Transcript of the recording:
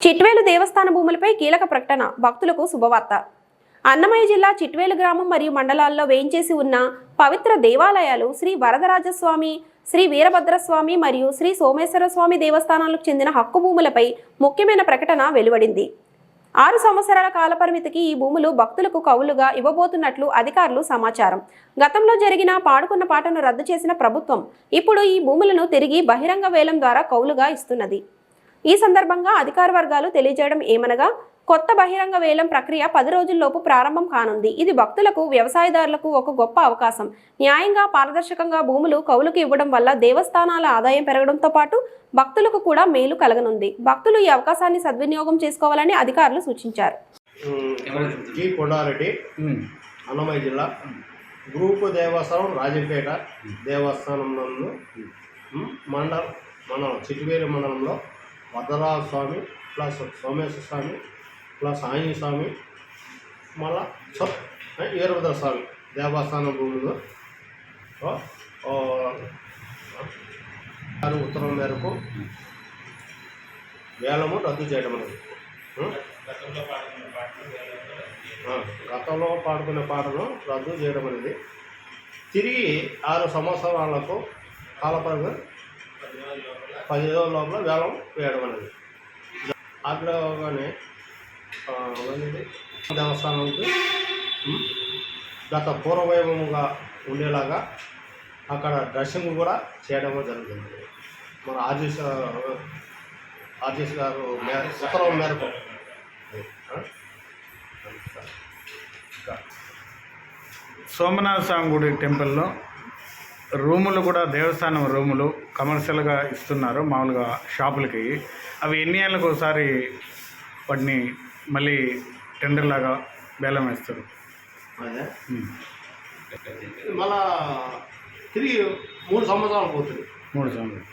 చిట్వేలు దేవస్థాన భూములపై కీలక ప్రకటన, భక్తులకు శుభవార్త. అన్నమయ్య జిల్లా చిట్వేలు గ్రామం మరియు మండలాల్లో వేయించేసి ఉన్న పవిత్ర దేవాలయాలు శ్రీ వరదరాజస్వామి, శ్రీ వీరభద్రస్వామి మరియు శ్రీ సోమేశ్వర స్వామి దేవస్థానాలకు చెందిన హక్కు భూములపై ముఖ్యమైన ప్రకటన వెలువడింది. 6 సంవత్సరాల కాలపరిమితికి ఈ భూములు భక్తులకు కౌలుగా ఇవ్వబోతున్నట్లు అధికారులు సమాచారం. గతంలో జరిగిన పాడుకున్న పాటను రద్దు చేసిన ప్రభుత్వం ఇప్పుడు ఈ భూములను తిరిగి బహిరంగ వేలం ద్వారా కౌలుగా ఇస్తున్నది. ఈ సందర్భంగా అధికార వర్గాలు తెలియజేయడం ఏమనగా, కొత్త బహిరంగ వేలం ప్రక్రియ 10 రోజుల్లోపు ప్రారంభం కానుంది. ఇది భక్తులకు, వ్యవసాయదారులకు ఒక గొప్ప అవకాశం. న్యాయంగా, పారదర్శకంగా భూములు కౌలుకు ఇవ్వడం వల్ల దేవస్థానాల ఆదాయం పెరగడంతో పాటు భక్తులకు కూడా మేలు కలగనుంది. భక్తులు ఈ అవకాశాన్ని సద్వినియోగం చేసుకోవాలని అధికారులు సూచించారు. అన్నమయ్య జిల్లా గ్రూపు దేవస్థానం రాజంపేట దేవస్థానం నందు మన చిట్వేలు మండలంలో వరదరాజ స్వామి ప్లస్ సోమేశ్వర స్వామి ప్లస్ ఆంజనేయ స్వామి మళ్ళా వీరభద్ర స్వామి దేవస్థానం భూములు ఉత్తరం మేరకు వేలము రద్దు చేయడం అనేది. గతంలో పాడుకునే పాటను రద్దు చేయడం అనేది తిరిగి 6 సంవత్సరాలకు కాలపరంగా 10 రోజుల లోపల వేలం వేయడం అనేది. అట్లాగానే దేవస్థానానికి గత పూర్వవైభవంగా ఉండేలాగా అక్కడ డ్రెస్సింగ్ కూడా చేయడం జరుగుతుంది. మన ఆర్జీఎస్ గారు ఉత్తర్వుల మేరకు సోమనాథ స్వామి గుడి టెంపుల్లో రూములు కూడా దేవస్థానం రూములు కమర్షియల్గా ఇస్తున్నారు మామూలుగా షాపులకి. అవి ఎన్ని ఏళ్ళకి ఒకసారి వాటిని మళ్ళీ టెండర్ లాగా బేలం వేస్తారు. అదే మళ్ళా తిరిగి 3 సంవత్సరాలు పోతుంది. 3 సంవత్సరాలు